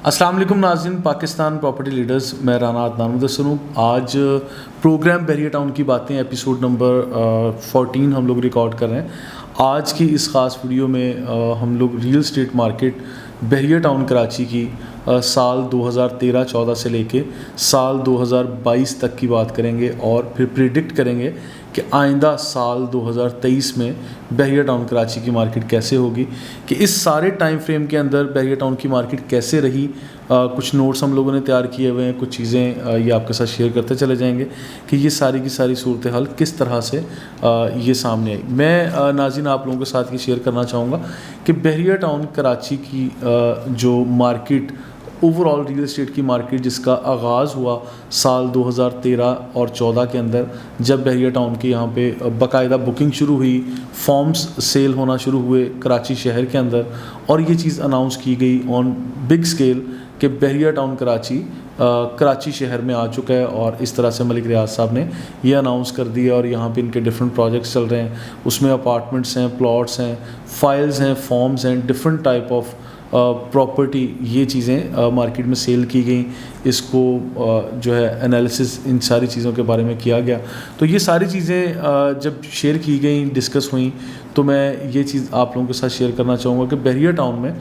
अस्सलाम वालेकुम नाज़रीन, पाकिस्तान प्रॉपर्टी लीडर्स, मैं राना अदनान मुदस्सिर हूँ। आज प्रोग्राम बहरिया टाउन की बातें एपिसोड नंबर 14 हम लोग रिकॉर्ड कर रहे हैं। आज की इस ख़ास वीडियो में हम लोग रियल एस्टेट मार्केट बहरिया टाउन कराची की साल 2013-14 से लेके साल 2022 तक की बात करेंगे और फिर प्रिडिक्ट करेंगे कि आइंदा साल 2023 में बहरिया टाउन कराची की मार्केट कैसे होगी, कि इस सारे टाइम फ्रेम के अंदर बहरिया टाउन की मार्केट कैसे रही। कुछ नोट्स हम लोगों ने तैयार किए हुए हैं, कुछ चीज़ें ये आपके साथ शेयर करते चले जाएंगे कि ये सारी की सारी सूरत हाल किस तरह से ये सामने आई। मैं नाज़रीन आप लोगों के साथ ये शेयर करना चाहूँगा कि बहरिया टाउन कराची की जो मार्केट ओवरऑल रियल एस्टेट की मार्केट जिसका आगाज़ हुआ साल 2013 और 14 के अंदर, जब बहरिया टाउन के यहाँ पे बाकायदा बुकिंग शुरू हुई, फॉर्म्स सेल होना शुरू हुए कराची शहर के अंदर, और ये चीज़ अनाउंस की गई ऑन बिग स्केल कि बहरिया टाउन कराची शहर में आ चुका है। और इस तरह से मलिक रियाज साहब ने ये अनाउंस कर दिया और यहाँ पे इनके डिफरेंट प्रोजेक्ट्स चल रहे हैं। उसमें अपार्टमेंट्स हैं, प्लॉट्स हैं, फाइल्स हैं, फॉर्म्स हैं, डिफरेंट टाइप ऑफ प्रॉपर्टी, ये चीज़ें मार्केट में सेल की गई। इसको जो है एनालिसिस इन सारी चीज़ों के बारे में किया गया। तो ये सारी चीज़ें जब शेयर की गई, डिस्कस हुई, तो मैं ये चीज़ आप लोगों के साथ शेयर करना चाहूँगा कि बहरिया टाउन में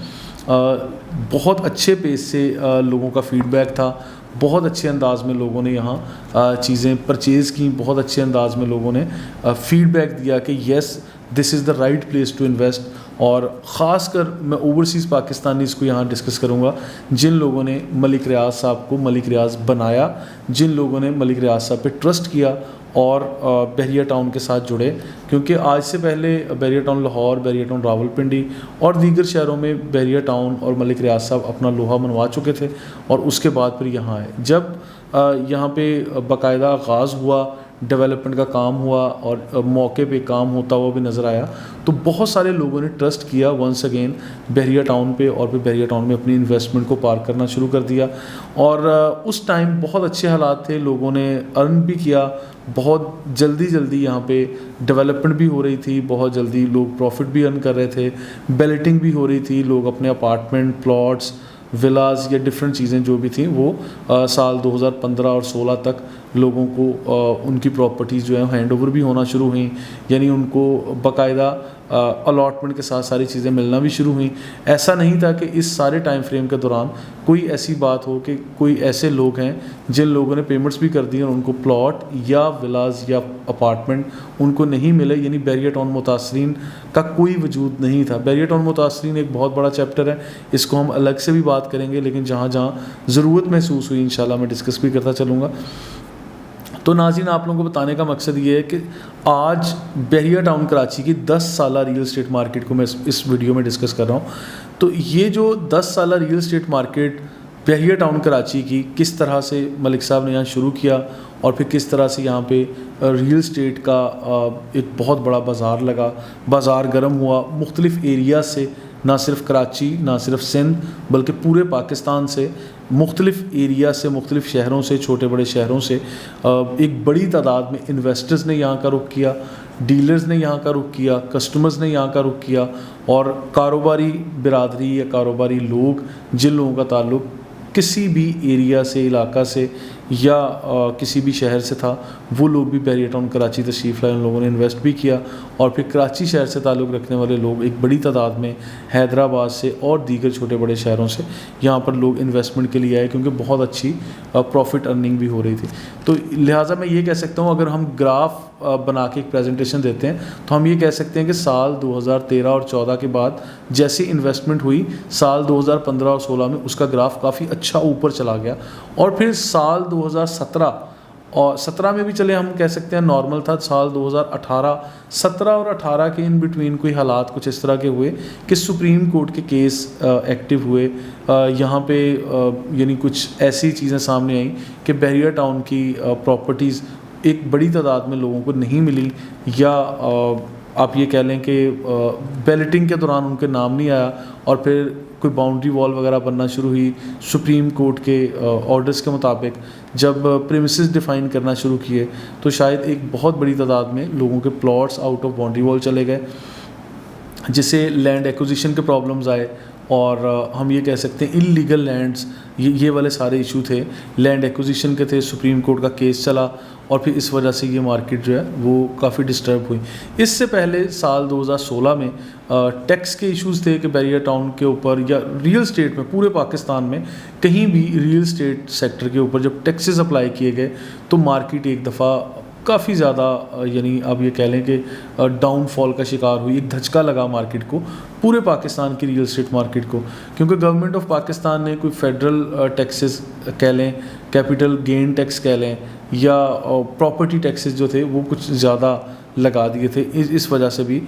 बहुत अच्छे पेस से लोगों का फीडबैक था। बहुत अच्छे अंदाज़ में लोगों ने यहाँ चीज़ें परचेज़ की, बहुत अच्छे अंदाज़ में लोगों ने फीडबैक दिया कि yes this is the right place to invest. और ख़ास कर मैं ओवरसीज़ पाकिस्तानीज़ को यहाँ डिस्कस करूँगा, जिन लोगों ने मलिक रियाज साहब को मलिक रियाज बनाया, जिन लोगों ने मलिक रियाज साहब पे ट्रस्ट किया और बहरिया टाउन के साथ जुड़े। क्योंकि आज से पहले बहरिया टाउन लाहौर, बहरिया टाउन रावलपिंडी और दीगर शहरों में बहरिया टाउन और मलिक रियाज साहब अपना लोहा मनवा चुके थे और उसके बाद फिर यहाँ आए। जब यहाँ पे बाकायदा आगाज़ हुआ, डेवलपमेंट का काम हुआ और मौके पे काम होता हुआ भी नज़र आया, तो बहुत सारे लोगों ने ट्रस्ट किया वंस अगेन बहरिया टाउन पे और फिर बहरिया टाउन में अपनी इन्वेस्टमेंट को पार्क करना शुरू कर दिया। और उस टाइम बहुत अच्छे हालात थे, लोगों ने अर्न भी किया, बहुत जल्दी यहाँ पे डेवलपमेंट भी हो रही थी, बहुत जल्दी लोग प्रॉफिट भी अर्न कर रहे थे, बैलेटिंग भी हो रही थी, लोग अपने अपार्टमेंट, प्लॉट्स, विलास या डिफरेंट चीज़ें जो भी थी वो साल 2015 और 16 तक लोगों को उनकी प्रॉपर्टीज़ जो है हैंड ओवर भी होना शुरू हुई, यानी उनको बाकायदा अलॉटमेंट के साथ सारी चीज़ें मिलना भी शुरू हुई। ऐसा नहीं था कि इस सारे टाइम फ्रेम के दौरान कोई ऐसी बात हो कि कोई ऐसे लोग हैं जिन लोगों ने पेमेंट्स भी कर दी और उनको प्लॉट या विलास या अपार्टमेंट उनको नहीं मिले, यानी बहरिया टाउन मुतासरीन का कोई वजूद नहीं था। बहरिया टाउन मुतासरीन एक बहुत बड़ा चैप्टर है, इसको हम अलग से भी बात करेंगे, लेकिन जहाँ जहाँ ज़रूरत महसूस हुई इंशाल्लाह मैं डिस्कस भी करता चलूँगा। तो नाज़रीन आप लोगों को बताने का मकसद ये है कि आज बहरिया टाउन कराची की 10 साला रियल एस्टेट मार्केट को मैं इस वीडियो में डिस्कस कर रहा हूँ। तो ये जो 10 साला रियल एस्टेट मार्केट बहरिया टाउन कराची की किस तरह से मलिक साहब ने यहाँ शुरू किया और फिर किस तरह से यहाँ पे रियल एस्टेट का एक बहुत बड़ा बाज़ार लगा, बाज़ार गर्म हुआ, मुख्तलिफ़ एरिया से, ना सिर्फ कराची, ना सिर्फ सिंध, बल्कि पूरे पाकिस्तान से, मुख्तलिफ़ एरिया से, मुख्तलिफ़ शहरों से, छोटे बड़े शहरों से एक बड़ी तादाद में इन्वेस्टर्स ने यहाँ का रुख किया, डीलर्स ने यहाँ का रुख किया, कस्टमर्स ने यहाँ का रुख किया, और कारोबारी बिरादरी या कारोबारी लोग जिन लोगों का ताल्लुक़ किसी भी एरिया से, इलाका से या किसी भी शहर से था, वो लोग भी बहरिया टाउन कराची तशरीफ़ लाए, उन लोगों ने इन्वेस्ट भी किया। और फिर कराची शहर से ताल्लुक़ रखने वाले लोग एक बड़ी तादाद में हैदराबाद से और दीगर छोटे बड़े शहरों से यहाँ पर लोग इन्वेस्टमेंट के लिए आए, क्योंकि बहुत अच्छी प्रॉफिट अर्निंग भी हो रही थी। तो लिहाजा मैं ये कह सकता हूँ, अगर हम ग्राफ बना के एक प्रेजेंटेशन देते हैं तो हम ये कह सकते हैं कि साल 2013 और 14 के बाद जैसी इन्वेस्टमेंट हुई, साल 2015 और 16 में उसका ग्राफ काफ़ी अच्छा ऊपर चला गया। और फिर साल 2017 और 17 में भी चले हम कह सकते हैं नॉर्मल था। साल 2018, 17 और 18 के इन बिटवीन कोई हालात कुछ इस तरह के हुए कि सुप्रीम कोर्ट के केस एक्टिव हुए यहाँ पे, यानी कुछ ऐसी चीज़ें सामने आई कि बहरिया टाउन की प्रॉपर्टीज़ एक बड़ी तादाद में लोगों को नहीं मिली, या आप ये कह लें कि बैलेटिंग के दौरान उनके नाम नहीं आया, और फिर कोई बाउंड्री वॉल वगैरह बनना शुरू हुई सुप्रीम कोर्ट के ऑर्डर्स के मुताबिक। जब प्रीमिसेस डिफ़ाइन करना शुरू किए तो शायद एक बहुत बड़ी तादाद में लोगों के plots out of boundary wall चले गए, जिससे लैंड एक्विजिशन के प्रॉब्लम्स आए और हम ये कह सकते हैं इल्लीगल लैंड्स, ये वाले सारे इशू थे, लैंड एक्विजिशन के थे, सुप्रीम कोर्ट का केस चला और फिर इस वजह से ये मार्केट जो है वो काफ़ी डिस्टर्ब हुई। इससे पहले साल 2016 में टैक्स के इश्यूज़ थे कि बैरियर टाउन के ऊपर या रियल स्टेट में, पूरे पाकिस्तान में कहीं भी रियल स्टेट सेक्टर के ऊपर जब टैक्सेस अप्लाई किए गए तो मार्केट एक दफ़ा काफ़ी ज़्यादा यानी आप ये कह लें कि डाउनफॉल का शिकार हुई, एक धचका लगा मार्केट को, पूरे पाकिस्तान की रियल एस्टेट मार्केट को, क्योंकि गवर्नमेंट ऑफ पाकिस्तान ने कोई फेडरल टैक्सेस कह लें, कैपिटल गेन टैक्स कह लें या प्रॉपर्टी टैक्सेस जो थे वो कुछ ज़्यादा लगा दिए थे। इस वजह से भी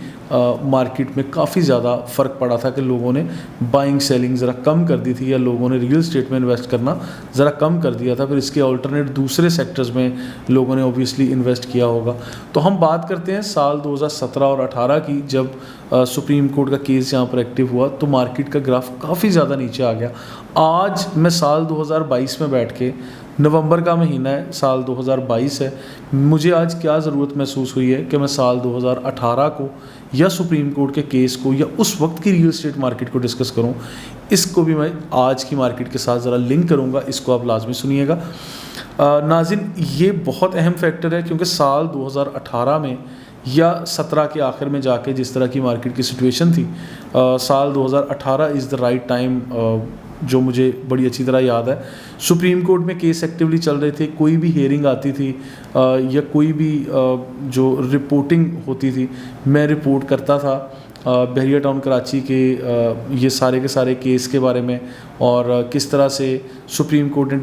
मार्केट में काफ़ी ज़्यादा फ़र्क पड़ा था कि लोगों ने बाइंग सेलिंग ज़रा कम कर दी थी या लोगों ने रियल स्टेट में इन्वेस्ट करना ज़रा कम कर दिया था। फिर इसके अल्टरनेट दूसरे सेक्टर्स में लोगों ने ऑब्वियसली इन्वेस्ट किया होगा। तो हम बात करते हैं साल 2017 और 18 की, जब सुप्रीम कोर्ट का केस यहाँ पर एक्टिव हुआ तो मार्केट का ग्राफ काफ़ी ज़्यादा नीचे आ गया। आज मैं साल 2022 में बैठ के, नवंबर का महीना है, साल 2022 है, मुझे आज क्या ज़रूरत महसूस हुई है कि मैं साल 2018 को या सुप्रीम कोर्ट के केस को या उस वक्त की रियल एस्टेट मार्केट को डिस्कस करूं। इसको भी मैं आज की मार्केट के साथ ज़रा लिंक करूंगा, इसको आप लाजमी सुनिएगा। नाज़रीन, ये बहुत अहम फैक्टर है क्योंकि साल 2018 में या 17 के आखिर में जाके जिस तरह की मार्केट की सिचुएशन थी, साल 2018 इज़ द राइट टाइम, जो मुझे बड़ी अच्छी तरह याद है। सुप्रीम कोर्ट में केस एक्टिवली चल रहे थे, कोई भी हेयरिंग आती थी या कोई भी जो रिपोर्टिंग होती थी, मैं रिपोर्ट करता था बहरिया टाउन कराची के ये सारे के सारे केस के बारे में, और किस तरह से सुप्रीम कोर्ट ने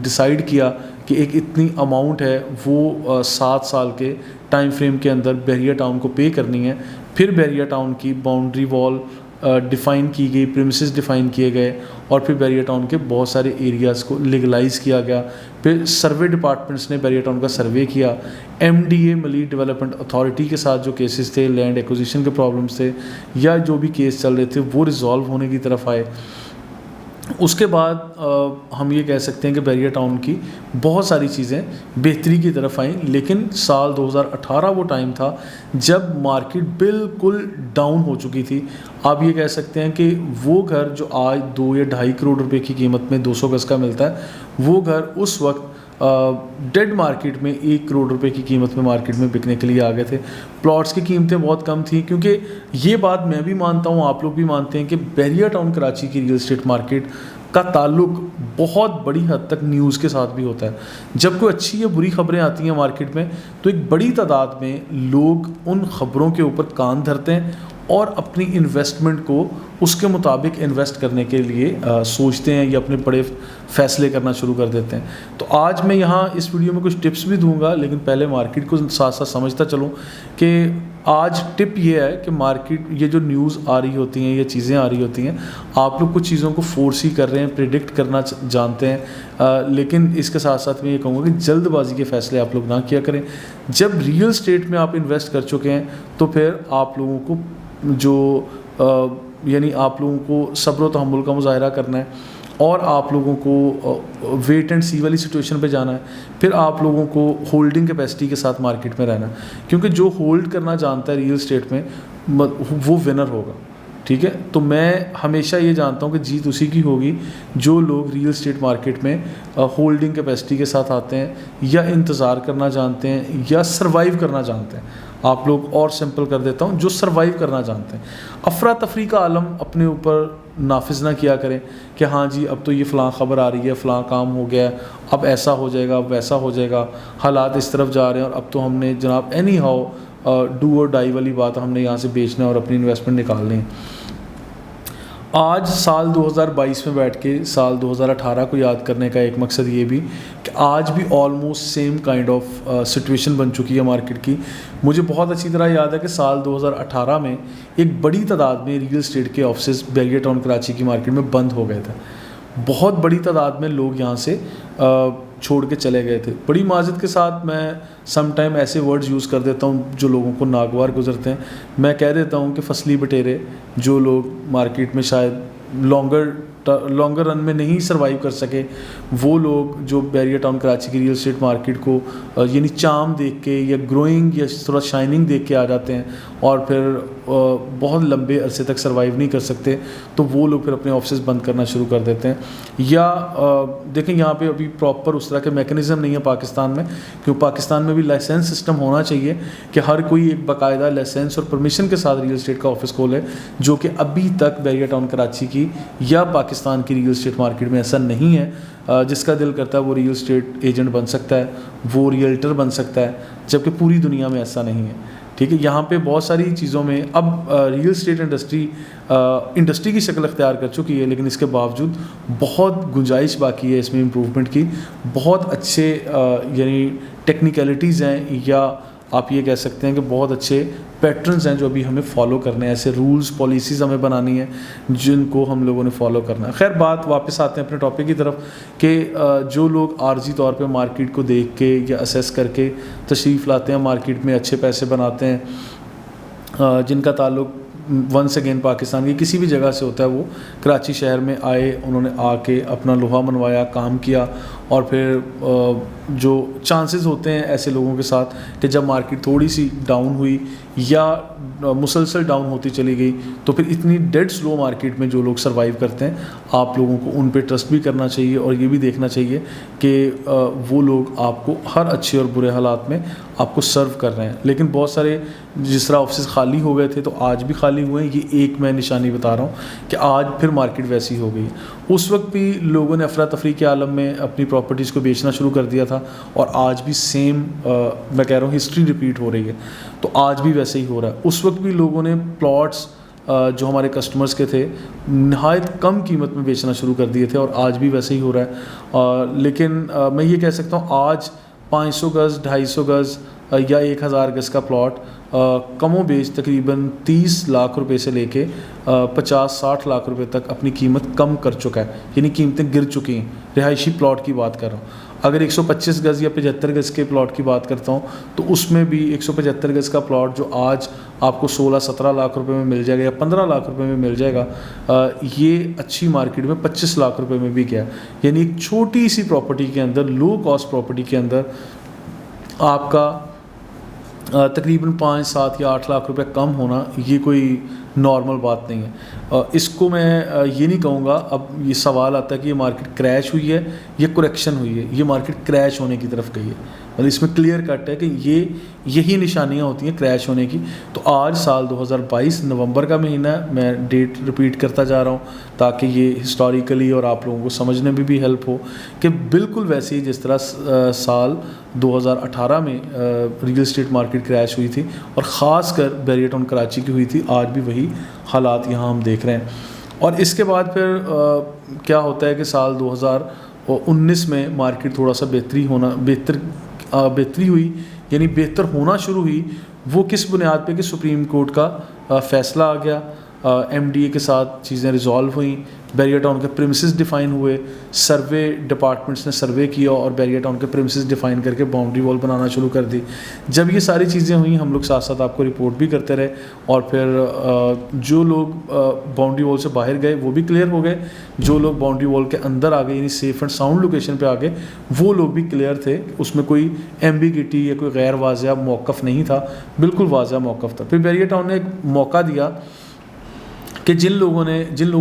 डिसाइड किया कि एक इतनी अमाउंट है वो 7 साल के टाइम फ्रेम के अंदर बहरिया टाउन को पे करनी है। फिर बहरिया टाउन की बाउंड्री वॉल डिफ़ाइन की गई, प्रीमिसेस डिफ़ाइन किए गए और फिर बैरियर टाउन के बहुत सारे एरियाज़ को लीगलाइज़ किया गया। फिर सर्वे डिपार्टमेंट्स ने बैरियर टाउन का सर्वे किया। MDA मलीर डेवलपमेंट अथॉरिटी के साथ जो केसेस थे, लैंड एक्विजिशन के प्रॉब्लम्स थे या जो भी केस चल रहे थे वो रिज़ॉल्व होने की तरफ आए। उसके बाद हम ये कह सकते हैं कि बैरियर टाउन की बहुत सारी चीज़ें बेहतरी की तरफ आईं, लेकिन साल 2018 वो टाइम था जब मार्केट बिल्कुल डाउन हो चुकी थी। आप ये कह सकते हैं कि वो घर जो आज 2 या 2.5 करोड़ रुपए की कीमत में 200 गज़ का मिलता है, वो घर उस वक्त डेड मार्केट में 1 करोड़ रुपए की कीमत में मार्केट में बिकने के लिए आ गए थे। प्लॉट्स की कीमतें बहुत कम थी, क्योंकि ये बात मैं भी मानता हूँ, आप लोग भी मानते हैं कि बैरियर टाउन कराची की रियल एस्टेट मार्केट का ताल्लुक बहुत बड़ी हद तक न्यूज़ के साथ भी होता है। जब कोई अच्छी या बुरी खबरें आती हैं मार्केट में तो एक बड़ी तादाद में लोग उन खबरों के ऊपर कान धरते हैं और अपनी इन्वेस्टमेंट को उसके मुताबिक इन्वेस्ट करने के लिए सोचते हैं या अपने बड़े फ़ैसले करना शुरू कर देते हैं। तो आज मैं यहाँ इस वीडियो में कुछ टिप्स भी दूंगा, लेकिन पहले मार्केट को साथ साथ समझता चलूँ कि आज टिप ये है कि मार्केट, ये जो न्यूज़ आ रही होती हैं, ये चीज़ें आ रही होती हैं, आप लोग कुछ चीज़ों को फोर्स ही कर रहे हैं, प्रिडिक्ट करना जानते हैं, लेकिन इसके साथ साथ मैं ये कहूँगा कि जल्दबाजी के फ़ैसले आप लोग ना किया करें। जब रियल स्टेट में आप इन्वेस्ट कर चुके हैं तो फिर आप लोगों को जो यानी आप लोगों को सब्र व तहम्मुल का मुज़ाहरा करना है और आप लोगों को वेट एंड सी वाली सिचुएशन पे जाना है। फिर आप लोगों को होल्डिंग कैपेसिटी के साथ मार्केट में रहना है, क्योंकि जो होल्ड करना जानता है रियल स्टेट में वो विनर होगा। ठीक है, तो मैं हमेशा ये जानता हूँ कि जीत उसी की होगी जो लोग रियल स्टेट मार्केट में होल्डिंग कैपेसिटी के साथ आते हैं या इंतज़ार करना जानते हैं या सर्वाइव करना जानते हैं। आप लोग और सिंपल कर देता हूँ, जो सर्वाइव करना जानते हैं। अफरा तफरी का आलम अपने ऊपर नाफिज ना किया करें कि हाँ जी अब तो ये फ़लाँ ख़बर आ रही है, फ़लाँ काम हो गया, अब ऐसा हो जाएगा, अब वैसा हो जाएगा, हालात इस तरफ जा रहे हैं और अब तो हमने जनाब एनी हाउ डू और डाई वाली बात, हमने यहाँ से बेचना और अपनी इन्वेस्टमेंट निकालनी है। आज साल 2022 में बैठ के साल 2018 को याद करने का एक मकसद ये भी कि आज भी almost same kind of situation बन चुकी है मार्केट की। मुझे बहुत अच्छी तरह याद है कि साल 2018 में एक बड़ी तादाद में रियल एस्टेट के ऑफिस बैरियर टाउन कराची की मार्केट में बंद हो गए थे। बहुत बड़ी तादाद में लोग यहाँ से छोड़ के चले गए थे। बड़ी माजरत के साथ मैं सम टाइम ऐसे वर्ड्स यूज़ कर देता हूँ जो लोगों को नागवार गुजरते हैं। मैं कह देता हूँ कि फसली बटेरे, जो लोग मार्केट में शायद लॉन्गर लॉन्गर रन में नहीं सर्वाइव कर सके, वो लोग जो बैरियर टाउन कराची की रियल एस्टेट मार्केट को यानी चार्म देख के या ग्रोइंग या थोड़ा शाइनिंग देख के आ जाते हैं और फिर बहुत लंबे अरसे तक सर्वाइव नहीं कर सकते, तो वो लोग फिर अपने ऑफिस बंद करना शुरू कर देते हैं। या देखें यहाँ पे अभी प्रॉपर उस तरह के मैकेनिज़्म नहीं है पाकिस्तान में, क्योंकि पाकिस्तान में भी लाइसेंस सिस्टम होना चाहिए कि हर कोई एक बाकायदा लाइसेंस और परमिशन के साथ रियल एस्टेट का ऑफिस खोले, जो कि अभी तक बैरियर टाउन कराची की या पाकिस्तान की रियल एस्टेट मार्केट में ऐसा नहीं है। जिसका दिल करता है वो रियल एस्टेट एजेंट बन सकता है, वो रियल्टर बन सकता है, जबकि पूरी दुनिया में ऐसा नहीं है। ठीक है, यहाँ पे बहुत सारी चीज़ों में अब रियल एस्टेट इंडस्ट्री की शक्ल अख्तियार कर चुकी है, लेकिन इसके बावजूद बहुत गुंजाइश बाकी है इसमें इम्प्रूवमेंट की। बहुत अच्छे यानी टेक्निकलिटीज़ हैं, या आप ये कह सकते हैं कि बहुत अच्छे पैटर्न्स हैं जो अभी हमें फॉलो करने हैं, ऐसे रूल्स पॉलिसीज़ हमें बनानी है जिनको हम लोगों ने फॉलो करना है। खैर, बात वापस आते हैं अपने टॉपिक की तरफ कि जो लोग आर्जी तौर पे मार्केट को देख के या असेस करके तशरीफ़ लाते हैं मार्केट में, अच्छे पैसे बनाते हैं, जिनका ताल्लुक़ वंस अगेन पाकिस्तान की किसी भी जगह से होता है, वो कराची शहर में आए, उन्होंने आके अपना लोहा मनवाया, काम किया, और फिर जो चांसेस होते हैं ऐसे लोगों के साथ कि जब मार्केट थोड़ी सी डाउन हुई या मुसलसल डाउन होती चली गई, तो फिर इतनी डेड स्लो मार्केट में जो लोग सर्वाइव करते हैं, आप लोगों को उन पे ट्रस्ट भी करना चाहिए और ये भी देखना चाहिए कि वो लोग आपको हर अच्छे और बुरे हालात में आपको सर्व कर रहे हैं। लेकिन बहुत सारे जिस तरह ऑफिस खाली हो गए थे तो आज भी खाली हुए हैं, ये एक मैं निशानी बता रहा हूँ कि आज फिर मार्केट वैसी हो गई। उस वक्त भी लोगों ने अफरा तफरी के आलम में अपनी प्रॉपर्टीज़ को बेचना शुरू कर दिया था, और आज भी सेम मैं कह रहा हूँ हिस्ट्री रिपीट हो रही है, तो आज भी वैसे ही हो रहा है। उस वक्त भी लोगों ने प्लॉट्स जो हमारे कस्टमर्स के थे नहायत कम कीमत में बेचना शुरू कर दिए थे, और आज भी वैसे ही हो रहा है। लेकिन मैं ये कह सकता हूँ आज 500 गज़ 250 गज़ या 1000 गज़ का प्लॉट कमो बेच तकरीबन 30 लाख रुपए से लेके 50-60 लाख रुपए तक अपनी कीमत कम कर चुका है, यानी कीमतें गिर चुकी हैं। रिहायशी प्लॉट की बात कर रहा हूँ। अगर 125 गज़ या 75 गज़ के प्लॉट की बात करता हूँ तो उसमें भी 175 गज़ का प्लॉट जो आज आपको 16-17 लाख रुपए में मिल जाएगा या 15 लाख रुपए में मिल जाएगा, ये अच्छी मार्केट में 25 लाख रुपए में भी गया। यानी एक छोटी सी प्रॉपर्टी के अंदर, लो कॉस्ट प्रॉपर्टी के अंदर आपका तकरीबन 5, 7 या 8 लाख रुपए कम होना ये कोई नॉर्मल बात नहीं है। इसको मैं ये नहीं कहूँगा। अब ये सवाल आता है कि ये मार्केट क्रैश हुई है या करेक्शन हुई है। ये मार्केट क्रैश होने की तरफ गई है, मतलब इसमें क्लियर कट है कि यही निशानियाँ होती हैं क्रैश होने की। तो आज साल 2022 नवंबर का महीना है, मैं डेट रिपीट करता जा रहा हूँ ताकि ये हिस्टोरिकली और आप लोगों को समझने में भी हेल्प हो कि बिल्कुल वैसे ही जिस तरह साल 2018 में रियल एस्टेट मार्केट क्रैश हुई थी और ख़ास कर बैरियर टाउन कराची की हुई थी, आज भी वही हालात यहाँ हम देख रहे हैं। और इसके बाद फिर क्या होता है कि साल 2019 में मार्केट थोड़ा सा बेहतरी हुई, यानी बेहतर होना शुरू हुई। वो किस बुनियाद पे कि सुप्रीम कोर्ट का फ़ैसला आ गया, MDA के साथ चीज़ें रिजॉल्व हुई, बैरियर टाउन के प्रीमिसेस डिफ़ाइन हुए, सर्वे डिपार्टमेंट्स ने सर्वे किया और बैरियर टाउन के प्रीमिसेस डिफ़ाइन करके बाउंड्री वॉल बनाना शुरू कर दी। जब ये सारी चीज़ें हुई, हम लोग साथ साथ आपको रिपोर्ट भी करते रहे, और फिर जो लोग बाउंड्री वॉल से बाहर गए वो भी क्लियर हो गए, जो लोग बाउंड्री वॉल के अंदर आ गए यानी सेफ़ एंड साउंड लोकेशन पे आ गए वो लोग भी क्लियर थे। उसमें कोई एम्बिगिटी या कोई गैर वाज़िया मौक़िफ़ नहीं था, बिल्कुल वाज़िया मौक़िफ़ था। फिर बैरियर टाउन ने एक मौका दिया कि जिन लोगों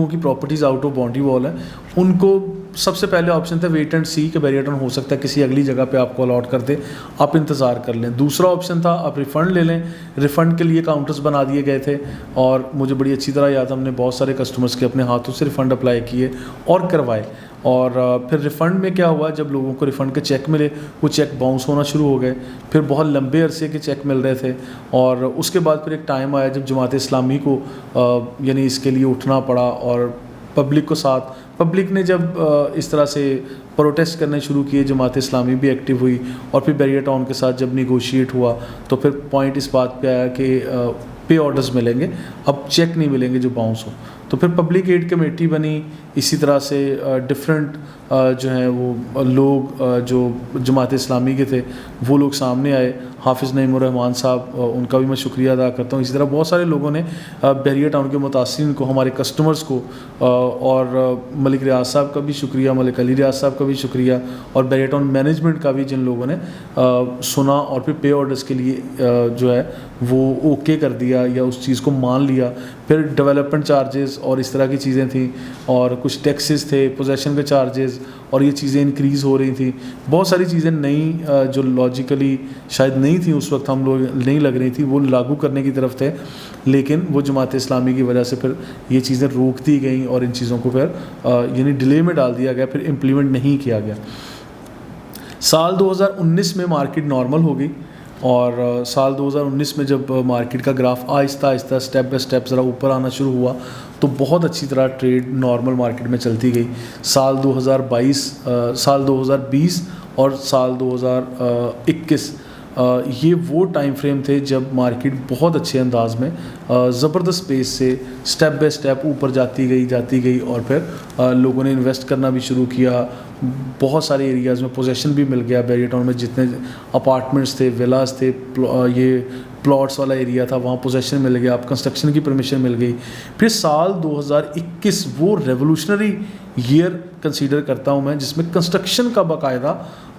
की properties out of boundary wall है उनको सबसे पहले ऑप्शन था वेट एंड सी कि बैरियर टाउन हो सकता है किसी अगली जगह पे आपको अलॉट कर दे, आप इंतज़ार कर लें। दूसरा ऑप्शन था आप रिफ़ंड ले लें। रिफ़ंड के लिए काउंटर्स बना दिए गए थे और मुझे बड़ी अच्छी तरह याद, हमने बहुत सारे कस्टमर्स के अपने हाथों से रिफ़ंड अप्लाई किए और करवाए। और फिर रिफ़ंड में क्या हुआ, जब लोगों को रिफ़ंड के चेक मिले वो चेक बाउंस होना शुरू हो गए, फिर बहुत लंबे अरसे के चेक मिल रहे थे। और उसके बाद फिर एक टाइम आया जब जमात इस्लामी को यानी इसके लिए उठना पड़ा, और पब्लिक ने जब इस तरह से प्रोटेस्ट करने शुरू किए, जमात इस्लामी भी एक्टिव हुई। और फिर बैरियर टाउन के साथ जब निगोशिएट हुआ तो फिर पॉइंट इस बात पे आया कि पे ऑर्डर्स मिलेंगे, अब चेक नहीं मिलेंगे जो बाउंस हो। तो फिर पब्लिक एड कमेटी बनी, इसी तरह से डिफरेंट जो हैं वो लोग जो जमात इस्लामी के थे वो लोग सामने आए। हाफिज़ नईमुर-रहमान साहब, उनका भी मैं शुक्रिया अदा करता हूँ। इसी तरह बहुत सारे लोगों ने बहरिया टाउन के मुतासिरीन को, हमारे कस्टमर्स को, और मलिक रियाज साहब का भी शुक्रिया, मलिक अली रियाज साहब का भी शुक्रिया, और बहरिया टाउन मैनेजमेंट का भी, जिन लोगों ने सुना और फिर पे ऑर्डर्स के लिए जो है वो ओके कर दिया या उस चीज़ को मान लिया। फिर डेवलपमेंट चार्जेस और इस तरह की चीज़ें थी, और कुछ टैक्सेस थे, पोजेसन के चार्जेस, और ये चीज़ें इंक्रीज़ हो रही थी। बहुत सारी चीज़ें नई जो लॉजिकली शायद नहीं थी उस वक्त, हम लोग नहीं लग रही थी, वो लागू करने की तरफ थे, लेकिन वो जमात इस्लामी की वजह से फिर ये चीज़ें रोक दी गई और इन चीज़ों को फिर यानी डिले में डाल दिया गया, फिर इम्प्लीमेंट नहीं किया गया। साल 2019 में मार्केट नॉर्मल हो गई, और साल 2019 में जब मार्केट का graph Aahista Aahista step by step ज़रा ऊपर आना शुरू हुआ, तो बहुत अच्छी तरह ट्रेड नॉर्मल मार्केट में चलती गई। साल 2020 और साल 2021 ये वो टाइम फ्रेम थे जब मार्केट बहुत अच्छे अंदाज में ज़बरदस्त पेस से स्टेप बाय स्टेप ऊपर जाती गई, और फिर लोगों ने इन्वेस्ट करना भी शुरू किया। बहुत सारे एरियाज़ में पोजेसन भी मिल गया। बहरिया टाउन में जितने अपार्टमेंट्स थे, विलास थे, ये प्लॉट्स वाला एरिया था, वहाँ पोजेसन मिल गया, अब कंस्ट्रक्शन की परमिशन मिल गई। फिर साल 2021 वो रेवोल्यूशनरी ईयर कंसीडर करता हूँ मैं, जिसमें कंस्ट्रक्शन का बाकायदा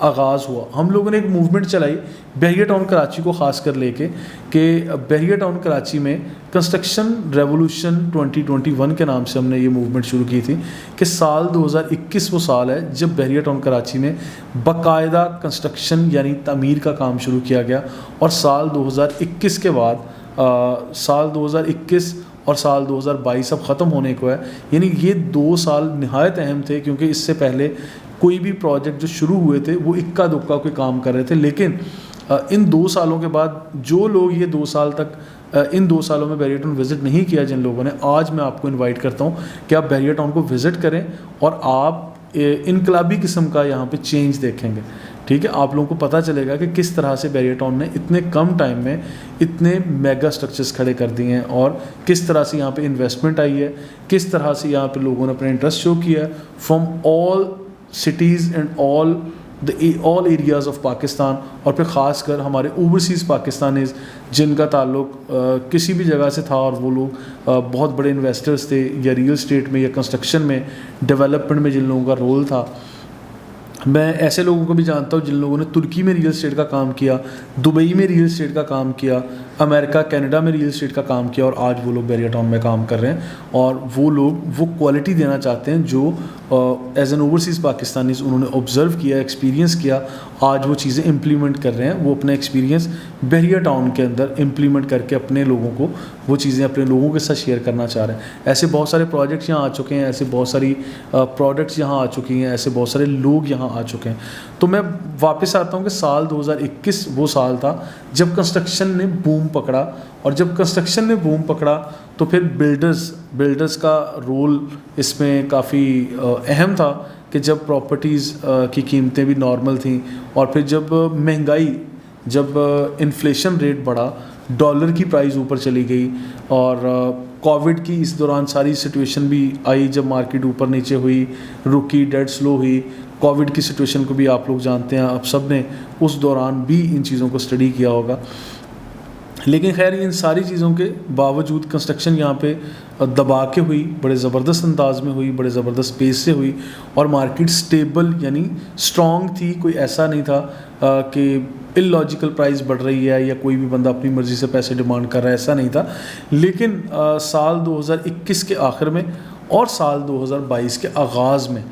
आगाज़ हुआ। हम लोगों ने एक मूवमेंट चलाई बहरिया टाउन कराची को ख़ास कर लेके, कि बहरिया टाउन कराची में कंस्ट्रक्शन रेवोल्यूशन 2021 के नाम से हमने ये मूवमेंट शुरू की थी, कि साल 2021 वो साल है जब बहरिया टाउन कराची में बाकायदा कंस्ट्रक्शन यानी तामीर का काम शुरू किया गया। और साल 2021 के बाद साल 2021 और साल 2022 अब ख़त्म होने को है, यानी ये 2 साल नहायत अहम थे, क्योंकि इससे पहले कोई भी प्रोजेक्ट जो शुरू हुए थे वो इक्का दुक्का कोई काम कर रहे थे। लेकिन इन 2 सालों के बाद जो लोग ये 2 साल तक इन 2 सालों में बहरिया टाउन विज़िट नहीं किया जिन लोगों ने, आज मैं आपको इनवाइट करता हूँ कि आप बहरिया टाउन को विज़िट करें, और आप इनकलाबी किस्म का यहाँ पे चेंज देखेंगे। ठीक है, आप लोगों को पता चलेगा कि किस तरह से बहरिया टाउन ने इतने कम टाइम में इतने मेगा स्ट्रक्चर्स खड़े कर दिए हैं, और किस तरह से यहाँ पे इन्वेस्टमेंट आई है, किस तरह से यहाँ पे लोगों ने अपना इंटरेस्ट शो किया है from all cities and all areas of Pakistan. और फिर ख़ास कर हमारे ओवरसीज़ पाकिस्तानीज़ जिनका ताल्लुक किसी भी जगह से था, और वो लोग बहुत बड़े इन्वेस्टर्स थे, या रियल स्टेट में या कंस्ट्रक्शन में डेवलपमेंट में जिन लोगों का रोल था। मैं ऐसे लोगों को भी जानता हूँ जिन लोगों ने तुर्की में रियल स्टेट का काम किया, दुबई में रियल स्टेट का काम किया, अमेरिका कनाडा में रियल स्टेट का काम किया, और आज वो लोग बहरिया टाउन में काम कर रहे हैं। और वो लोग वो क्वालिटी देना चाहते हैं जो एज एन ओवरसीज़ पाकिस्तानीज़ उन्होंने ऑब्ज़र्व किया, एक्सपीरियंस किया, आज वो चीज़ें इम्प्लीमेंट कर रहे हैं। वो अपना एक्सपीरियंस बहरिया टाउन के अंदर इम्प्लीमेंट करके अपने लोगों को वो चीज़ें अपने लोगों के साथ शेयर करना चाह रहे हैं। ऐसे बहुत सारे प्रोजेक्ट्स यहाँ आ चुके हैं, ऐसे बहुत सारी प्रोडक्ट्स यहाँ आ चुकी हैं, ऐसे बहुत सारे लोग यहाँ आ चुके हैं। तो मैं वापस आता हूँ कि साल 2021 वो साल था जब कंस्ट्रक्शन ने बूम पकड़ा, और जब कंस्ट्रक्शन ने बूम पकड़ा तो फिर बिल्डर्स का रोल इसमें काफ़ी अहम था, कि जब प्रॉपर्टीज़ की कीमतें भी नॉर्मल थीं, और फिर जब महंगाई, जब इन्फ्लेशन रेट बढ़ा, डॉलर की प्राइस ऊपर चली गई, और कोविड की इस दौरान सारी सिचुएशन भी आई, जब मार्केट ऊपर नीचे हुई, रुकी, डेड स्लो हुई। कोविड की सिचुएशन को भी आप लोग जानते हैं, आप सब ने उस दौरान भी इन चीज़ों को स्टडी किया होगा। लेकिन खैर इन सारी चीज़ों के बावजूद कंस्ट्रक्शन यहाँ पे दबा के हुई, बड़े ज़बरदस्त अंदाज में हुई, बड़े ज़बरदस्त पेस से हुई, और मार्केट स्टेबल यानी स्ट्रॉन्ग थी। कोई ऐसा नहीं था कि इलॉजिकल प्राइस बढ़ रही है या कोई भी बंदा अपनी मर्ज़ी से पैसे डिमांड कर रहा है, ऐसा नहीं था। लेकिन साल 2021 के आखिर में और साल 2022 के आगाज़ में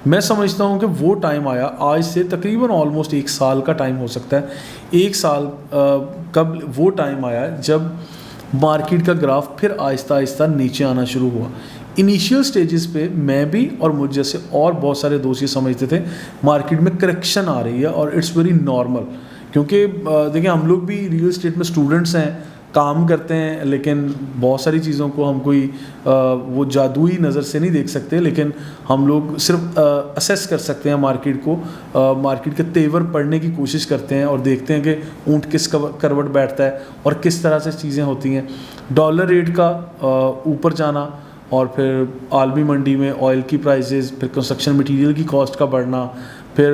मैं समझता हूँ कि वो टाइम आया, आज से तकरीबन ऑलमोस्ट 1 साल का टाइम हो सकता है, 1 साल कब वो टाइम आया जब मार्केट का ग्राफ फिर आहिस्ता आहिस्ता नीचे आना शुरू हुआ। इनिशियल स्टेजेस पे मैं भी और मुझ जैसे और बहुत सारे दोस्त ये समझते थे मार्केट में करेक्शन आ रही है, और इट्स वेरी नॉर्मल, क्योंकि देखिए हम लोग भी रियल स्टेट में स्टूडेंट्स हैं, काम करते हैं, लेकिन बहुत सारी चीज़ों को हम कोई वो जादुई नज़र से नहीं देख सकते, लेकिन हम लोग सिर्फ असेस कर सकते हैं मार्केट को, मार्केट के तेवर पढ़ने की कोशिश करते हैं, और देखते हैं कि ऊँट किस करवट बैठता है और किस तरह से चीज़ें होती हैं। डॉलर रेट का ऊपर जाना, और फिर आलमी मंडी में ऑयल की प्राइसेस, फिर कंस्ट्रक्शन मटेरियल की कॉस्ट का बढ़ना, फिर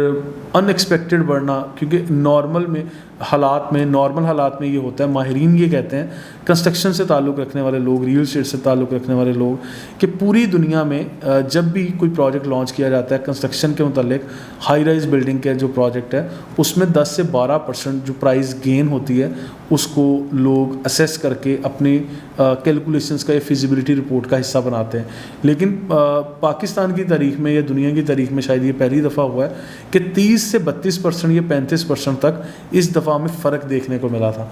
अनएक्सपेक्टेड बढ़ना, क्योंकि नॉर्मल में हालात में, नॉर्मल हालात में ये होता है, माहिरीन ये कहते हैं, कंस्ट्रक्शन से ताल्लुक़ रखने वाले लोग, रियल एस्टेट से ताल्लुक़ रखने वाले लोग, कि पूरी दुनिया में जब भी कोई प्रोजेक्ट लॉन्च किया जाता है कंस्ट्रक्शन के मुतालिक, हाई राइज बिल्डिंग के जो प्रोजेक्ट है उसमें 10 से 12% जो प्राइस गेन होती है उसको लोग असेस करके अपनी कैलकुलेशंस का या फिजिबिलिटी रिपोर्ट का हिस्सा बनाते हैं। लेकिन पाकिस्तान की तारीख में या दुनिया की तारीख में शायद ये पहली दफ़ा हुआ है कि 30 से 32% या 35% तक इस दफ़ा में फ़र्क देखने को मिला था,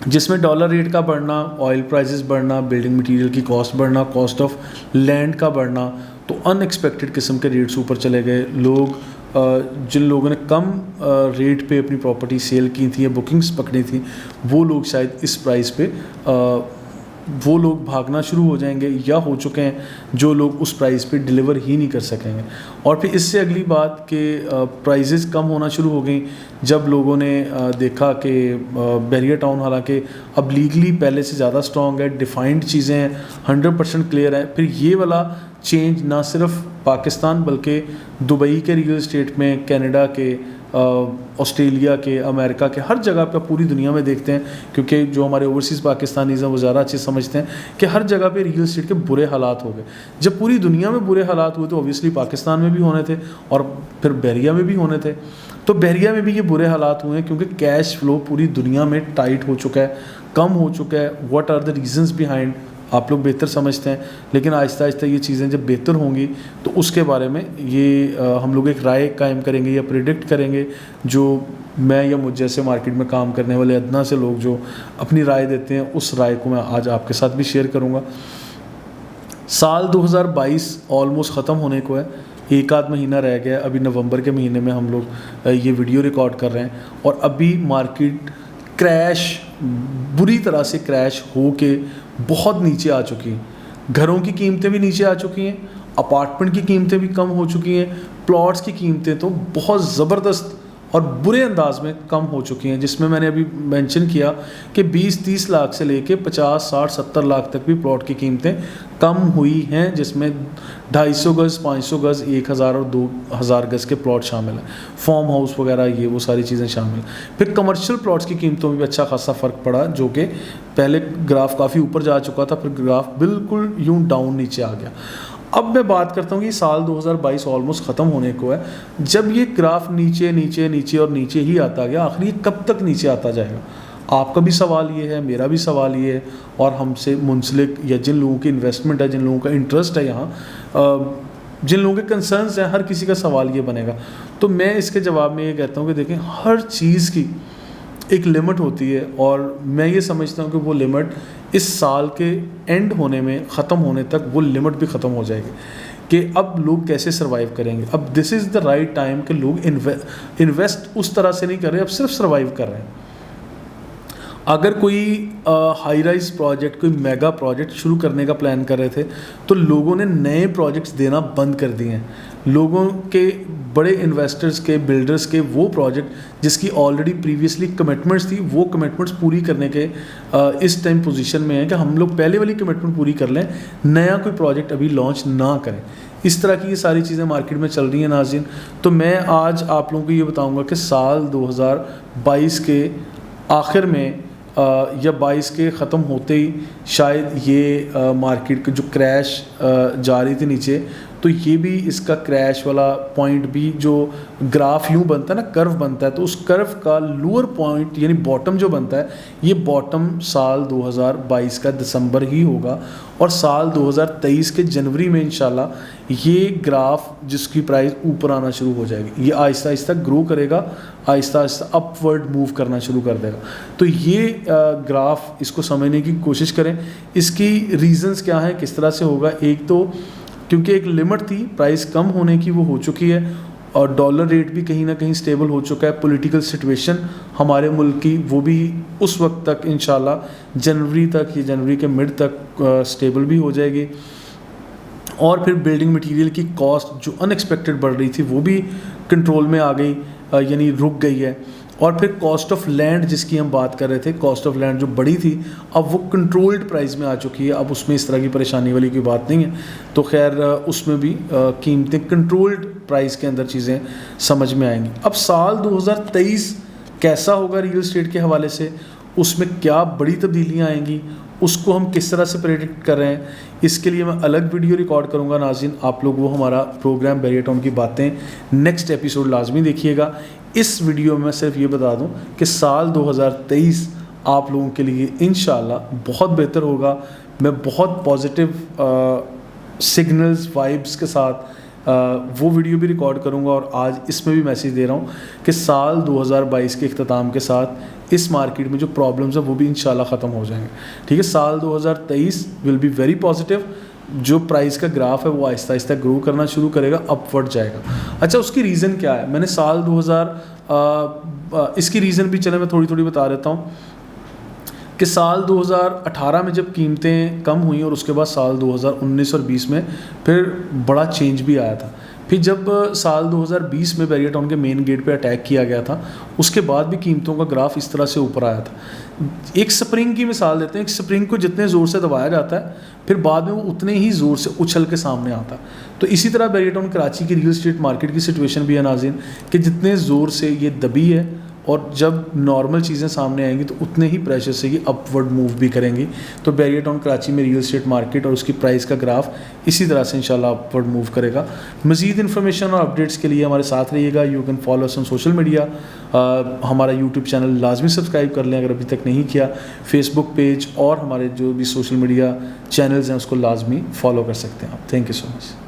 जिसमें डॉलर रेट का बढ़ना, ऑयल प्राइसेस बढ़ना, बिल्डिंग मटेरियल की कॉस्ट बढ़ना, कॉस्ट ऑफ लैंड का बढ़ना, तो अनएक्सपेक्टेड किस्म के रेट्स ऊपर चले गए। लोग जिन लोगों ने कम रेट पे अपनी प्रॉपर्टी सेल की थी या बुकिंग्स पकड़ी थी, वो लोग शायद इस प्राइस पे वो लोग भागना शुरू हो जाएंगे या हो चुके हैं, जो लोग उस प्राइस पे डिलीवर ही नहीं कर सकेंगे। और फिर इससे अगली बात कि प्राइसेस कम होना शुरू हो गई जब लोगों ने देखा कि बैरियर टाउन हालांकि अब लीगली पहले से ज़्यादा स्ट्रॉन्ग है, डिफाइंड चीज़ें हैं, 100% क्लियर है। फिर ये वाला चेंज ना सिर्फ पाकिस्तान बल्कि दुबई के रियल एस्टेट में, कनाडा के, ऑस्ट्रेलिया के, अमेरिका के, हर जगह पे पूरी दुनिया में देखते हैं, क्योंकि जो हमारे ओवरसीज़ पाकिस्तानीज़ हैं वो ज़्यादा अच्छे समझते हैं कि हर जगह पे रियल एस्टेट के बुरे हालात हो गए। जब पूरी दुनिया में बुरे हालात हुए तो ऑब्वियसली पाकिस्तान में भी होने थे और फिर बहरिया में भी होने थे। तो बहरिया में भी ये बुरे हालात हुए हैं क्योंकि कैश फ्लो पूरी दुनिया में टाइट हो चुका है, कम हो चुका है। What are the reasons behind, आप लोग बेहतर समझते हैं, लेकिन आहिस्ता आहिस्ता ये चीज़ें जब बेहतर होंगी तो उसके बारे में ये हम लोग एक राय कायम करेंगे या प्रिडिक्ट करेंगे, जो मैं या मुझ जैसे मार्केट में काम करने वाले अदना से लोग जो अपनी राय देते हैं, उस राय को मैं आज आपके साथ भी शेयर करूँगा। साल 2022 ऑलमोस्ट ख़त्म होने को है, एक आध महीना रह गया। अभी नवंबर के महीने में हम लोग ये वीडियो रिकॉर्ड कर रहे हैं और अभी मार्केट क्रैश, बुरी तरह से क्रैश हो के बहुत नीचे आ चुकी है। घरों की कीमतें भी नीचे आ चुकी हैं, अपार्टमेंट की कीमतें भी कम हो चुकी हैं, प्लॉट्स की कीमतें तो बहुत ज़बरदस्त और बुरे अंदाज में कम हो चुकी हैं, जिसमें मैंने अभी मेंशन किया कि 20-30 लाख से लेके 50-60-70 लाख तक भी प्लॉट की कीमतें कम हुई हैं, जिसमें 250 गज़, 500 गज़, 1000 और 2000 गज़ के प्लॉट शामिल हैं, फार्म हाउस वगैरह, ये वो सारी चीज़ें शामिल हैं। फिर कमर्शियल प्लॉट्स की कीमतों में भी अच्छा खासा फ़र्क पड़ा, जो कि पहले ग्राफ काफ़ी ऊपर जा चुका था, फिर ग्राफ बिल्कुल यूँ डाउन नीचे आ गया। अब मैं बात करता हूँ कि साल 2022 ऑलमोस्ट ख़त्म होने को है। जब ये ग्राफ नीचे नीचे नीचे और नीचे ही आता गया, आखिर ये कब तक नीचे आता जाएगा? आपका भी सवाल ये है, मेरा भी सवाल ये है, और हमसे मुंसलिक या जिन लोगों की इन्वेस्टमेंट है, जिन लोगों का इंटरेस्ट है यहाँ, जिन लोगों के कंसर्न्स हैं, हर किसी का सवाल ये बनेगा। तो मैं इसके जवाब में ये कहता हूँ कि देखें, हर चीज़ की एक लिमिट होती है और मैं ये समझता हूँ कि वो लिमिट इस साल के एंड होने में, ख़त्म होने तक वो लिमिट भी ख़त्म हो जाएगी कि अब लोग कैसे सर्वाइव करेंगे। अब this is the right time कि लोग इन्वेस्ट उस तरह से नहीं कर रहे, अब सिर्फ सर्वाइव कर रहे हैं। अगर कोई हाई राइज प्रोजेक्ट, कोई मेगा प्रोजेक्ट शुरू करने का प्लान कर रहे थे तो लोगों ने नए प्रोजेक्ट्स देना बंद कर दिए हैं। लोगों के, बड़े इन्वेस्टर्स के, बिल्डर्स के वो प्रोजेक्ट जिसकी ऑलरेडी प्रीवियसली कमिटमेंट्स थी, वो कमिटमेंट्स पूरी करने के इस टाइम पोजीशन में है कि हम लोग पहले वाली कमिटमेंट पूरी कर लें, नया कोई प्रोजेक्ट अभी लॉन्च ना करें। इस तरह की ये सारी चीज़ें मार्केट में चल रही हैं नाज़रीन। तो मैं आज आप लोगों को ये बताऊँगा कि साल 2022 के आखिर में या 22 के ख़त्म होते ही शायद ये मार्केट का जो क्रैश जा रही थी नीचे, तो ये भी इसका क्रैश वाला पॉइंट भी, जो ग्राफ यूँ बनता है ना, कर्व बनता है, तो उस कर्व का लोअर पॉइंट यानी बॉटम जो बनता है, ये बॉटम साल 2022 का दिसंबर ही होगा और साल 2023 के जनवरी में इंशाल्लाह ये ग्राफ जिसकी प्राइस ऊपर आना शुरू हो जाएगी, ये आहिस्ता आहिस्ता ग्रो करेगा, आहिस्ता आहिस्ता अपवर्ड मूव करना शुरू कर देगा। तो ये ग्राफ, इसको समझने की कोशिश करें, इसकी रीज़न्स क्या हैं, किस तरह से होगा। एक तो क्योंकि एक लिमिट थी प्राइस कम होने की, वो हो चुकी है, और डॉलर रेट भी कहीं ना कहीं स्टेबल हो चुका है। पॉलिटिकल सिचुएशन हमारे मुल्क की, वो भी उस वक्त तक इंशाल्लाह जनवरी तक, ये जनवरी के मिड तक स्टेबल भी हो जाएगी। और फिर बिल्डिंग मटेरियल की कॉस्ट जो अनएक्सपेक्टेड बढ़ रही थी, वो भी कंट्रोल में आ गई, यानी रुक गई है। और फिर कॉस्ट ऑफ लैंड जिसकी हम बात कर रहे थे, कॉस्ट ऑफ लैंड जो बड़ी थी, अब वो कंट्रोल्ड प्राइस में आ चुकी है। अब उसमें इस तरह की परेशानी वाली कोई बात नहीं है। तो खैर उसमें भी कीमतें कंट्रोल्ड प्राइस के अंदर चीज़ें समझ में आएंगी। अब साल 2023 कैसा होगा रियल एस्टेट के हवाले से, उसमें क्या बड़ी तब्दीलियाँ आएंगी, उसको हम किस तरह से प्रेडिक्ट कर रहे हैं, इसके लिए मैं अलग वीडियो रिकॉर्ड करूँगा नाज़रीन। आप लोग वो हमारा प्रोग्राम बैरियर टाउन की बातें नेक्स्ट एपिसोड लाजमी देखिएगा। इस वीडियो में मैं सिर्फ ये बता दूं कि साल 2023 आप लोगों के लिए इंशाल्लाह बहुत बेहतर होगा। मैं बहुत पॉजिटिव सिग्नल्स वाइब्स के साथ वो वीडियो भी रिकॉर्ड करूंगा और आज इसमें भी मैसेज दे रहा हूं कि साल 2022 के इख्तिताम के साथ इस मार्केट में जो प्रॉब्लम्स हैं वो भी इंशाल्लाह ख़त्म हो जाएंगे। ठीक है, साल 2023 विल बी वेरी पॉजिटिव। जो प्राइस का ग्राफ है वो आहिस्ता आहिस्ता ग्रो करना शुरू करेगा, अपवर्ड जाएगा। अच्छा, उसकी रीज़न क्या है? मैंने साल 2000 इसकी रीज़न भी चले मैं थोड़ी थोड़ी बता देता हूँ कि साल 2018 में जब कीमतें कम हुई और उसके बाद साल 2019 और 20 में फिर बड़ा चेंज भी आया था। फिर जब साल 2020 में बैरियर टाउन के मेन गेट पे अटैक किया गया था, उसके बाद भी कीमतों का ग्राफ इस तरह से ऊपर आया था। एक स्प्रिंग की मिसाल देते हैं, एक स्प्रिंग को जितने ज़ोर से दबाया जाता है फिर बाद में वो उतने ही ज़ोर से उछल के सामने आता है। तो इसी तरह बैरियर टाउन कराची की रियल एस्टेट मार्केट की सिचुएशन भी है नाज़रीन कि जितने ज़ोर से ये दबी है और जब नॉर्मल चीज़ें सामने आएंगी तो उतने ही प्रेशर से ये अपवर्ड मूव भी करेंगी। तो बैरियर टाउन कराची में रियल एस्टेट मार्केट और उसकी प्राइस का ग्राफ इसी तरह से इंशाल्लाह अपवर्ड मूव करेगा। मज़ीद इन्फॉर्मेशन और अपडेट्स के लिए हमारे साथ रहिएगा। You can follow us on social media. हमारा यूट्यूब चैनल लाजमी सब्सक्राइब कर लें अगर अभी तक नहीं किया। फेसबुक पेज और हमारे जो भी सोशल मीडिया चैनल्स हैं उसको लाजमी फॉलो कर सकते हैं आप। Thank you so much.